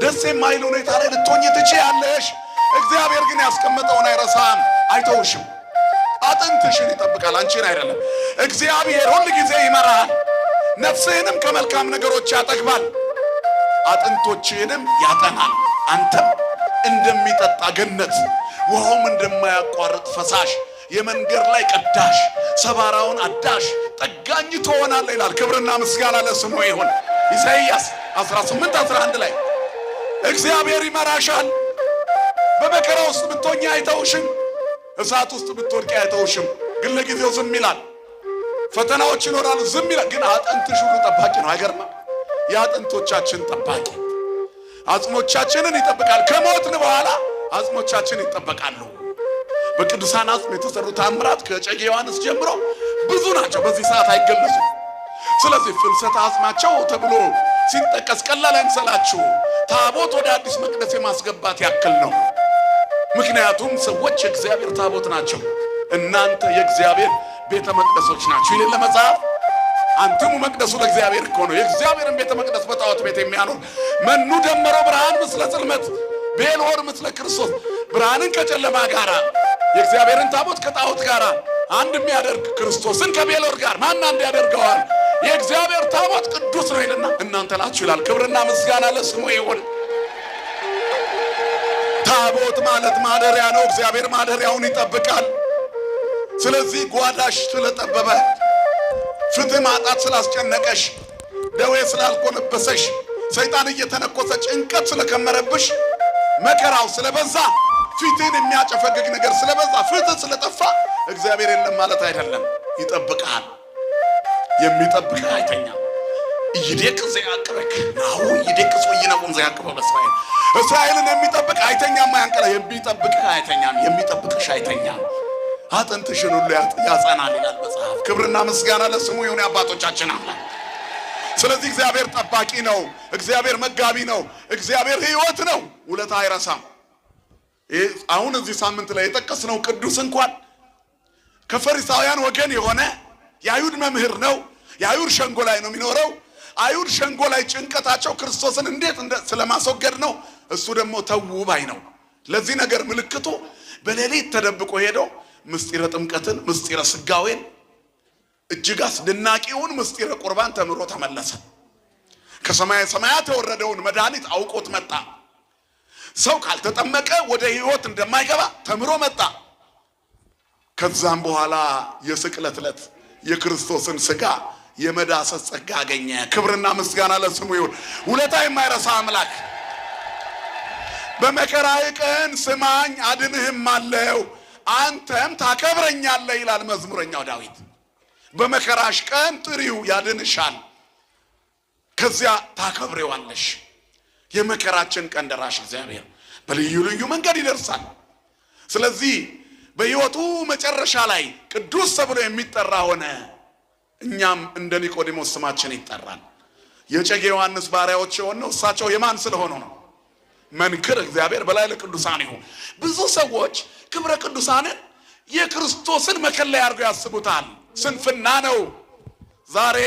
ደስ የማይል ሁኔታ ላይ ልትሆኚ ትችያለሽ። እግዚአብሔር ግን ያስቀመጠውን አይረሳም፣ አይተውሽም። አጥንትሽን ይጠብቃል፣ አንቺን አይደለም። እግዚአብሔር ሁል ጊዜ ይመራል፣ ነፍስህንም ከመልካም ነገሮች ያጠግባል፣ አጥንቶችህንም ያጠናል። አንተም እንደሚጠጣ ገነት ውሃውም እንደማያቋርጥ ፈሳሽ የመንገድ ላይ ቀዳሽ ሰባራውን አዳሽ ጠጋኝ ትሆናለህ ይላል። ክብርና ምስጋና ለስሙ ይሁን። ኢሳይያስ 18:11 ላይ እግዚአብሔር ይመራሻል። በመከራ ውስጥ ብትሆኚ አይተውሽም፣ እሳት ውስጥ ብትወድቂ አይተውሽም። ግን ለጊዜው ዝም ይላል። ፈተናዎች ይኖራሉ፣ ዝም ይላል። ግን አጥንትሽ ሁሉ ጠባቂ ነው። አይገርምም? የአጥንቶቻችን ጠባቂ አጽሞቻችንን ይጠብቃል። ከሞትን በኋላ አጽሞቻችን ይጠበቃሉ። በቅዱሳን አጽም የተሰሩ ታምራት ከጨጌ ዮሐንስ ጀምሮ ብዙ ናቸው፣ በዚህ ሰዓት አይገለጹም። ስለዚህ ፍልሰተ አጽማቸው ተብሎ ሲጠቀስ ቀላል አይምሰላችሁ። ታቦት ወደ አዲስ መቅደስ የማስገባት ያክል ነው። ምክንያቱም ሰዎች የእግዚአብሔር ታቦት ናቸው። እናንተ የእግዚአብሔር ቤተ መቅደሶች ናችሁ ይላል መጽሐፍ። አንተሙ መቅደሱ ለእግዚአብሔር እኮ ነው። የእግዚአብሔርን ቤተ መቅደስ በጣዖት ቤት የሚያኖር መኑ ደመሮ ብርሃን ምስለ ጽልመት ቤልሆር ምስለ ክርስቶስ፣ ብርሃንን ከጨለማ ጋራ የእግዚአብሔርን ታቦት ከጣዖት ጋራ አንድ የሚያደርግ ክርስቶስን ከቤልሆር ጋር ማን አንድ ያደርገዋል? የእግዚአብሔር ታቦት ቅዱስ ነው ይልና እናንተ ናችሁ ይላል። ክብርና ምስጋና ለስሙ ይሁን። ታቦት ማለት ማደሪያ ነው። እግዚአብሔር ማደሪያውን ይጠብቃል። ስለዚህ ጓዳሽ ስለጠበበ፣ ፍትህ ማጣት ስላስጨነቀሽ፣ ደዌ ስላልቆነበሰሽ፣ ሰይጣን እየተነኮሰ ጭንቀት ስለከመረብሽ፣ መከራው ስለበዛ፣ ፊትን የሚያጨፈግግ ነገር ስለበዛ፣ ፍትህ ስለጠፋ እግዚአብሔር የለም ማለት አይደለም። ይጠብቃል። የሚጠብቅህ አይተኛም። ይደቅስ ዘያቅበክ ናሁ ይደቅስ ወይነቁም ዘያቅበው ለእስራኤል። እስራኤልን የሚጠብቅ አይተኛም፣ አያንቀላ። የሚጠብቅህ አይተኛም፣ የሚጠብቅሽ አይተኛም። አጥንትሽን ሁሉ ያጸናል ይላል መጽሐፍ። ክብርና ምስጋና ለስሙ ይሁን የአባቶቻችን አምላክ። ስለዚህ እግዚአብሔር ጠባቂ ነው። እግዚአብሔር መጋቢ ነው። እግዚአብሔር ሕይወት ነው። ውለታ አይረሳም። አሁን እዚህ ሳምንት ላይ የጠቀስነው ቅዱስ እንኳን ከፈሪሳውያን ወገን የሆነ የአይሁድ መምህር ነው። የአይሁድ ሸንጎ ላይ ነው የሚኖረው። አይሁድ ሸንጎ ላይ ጭንቀታቸው ክርስቶስን እንዴት ስለማስወገድ ነው። እሱ ደግሞ ተውባይ ነው። ለዚህ ነገር ምልክቱ በሌሊት ተደብቆ ሄዶ ምስጢረ ጥምቀትን፣ ምስጢረ ስጋዌን፣ እጅግ አስደናቂውን ምስጢረ ቁርባን ተምሮ ተመለሰ። ከሰማየ ሰማያት የወረደውን መድኃኒት አውቆት መጣ። ሰው ካልተጠመቀ ወደ ሕይወት እንደማይገባ ተምሮ መጣ። ከዛም በኋላ የስቅለት ዕለት የክርስቶስን ስጋ የመዳሰስ ጸጋ አገኘ። ክብርና ምስጋና ለስሙ ይሁን። ውለታ የማይረሳ አምላክ በመከራዬ ቀን ስማኝ አድንህም አለው አንተም ታከብረኛለህ ይላል መዝሙረኛው ዳዊት። በመከራሽ ቀን ጥሪው ያድንሻል፣ ከዚያ ታከብሬዋለሽ። የመከራችን ቀን ደራሽ እግዚአብሔር በልዩ ልዩ መንገድ ይደርሳል። ስለዚህ በሕይወቱ መጨረሻ ላይ ቅዱስ ተብሎ የሚጠራ ሆነ። እኛም እንደ ኒቆዲሞስ ስማችን ይጠራል። የጨጌ ዮሐንስ ባሪያዎች የሆነው እሳቸው የማን ስለሆኑ ነው? መንክር እግዚአብሔር በላይ ለቅዱሳን ይሁን። ብዙ ሰዎች ክብረ ቅዱሳንን የክርስቶስን መከለያ አድርገው ያስቡታል። ስንፍና ነው። ዛሬ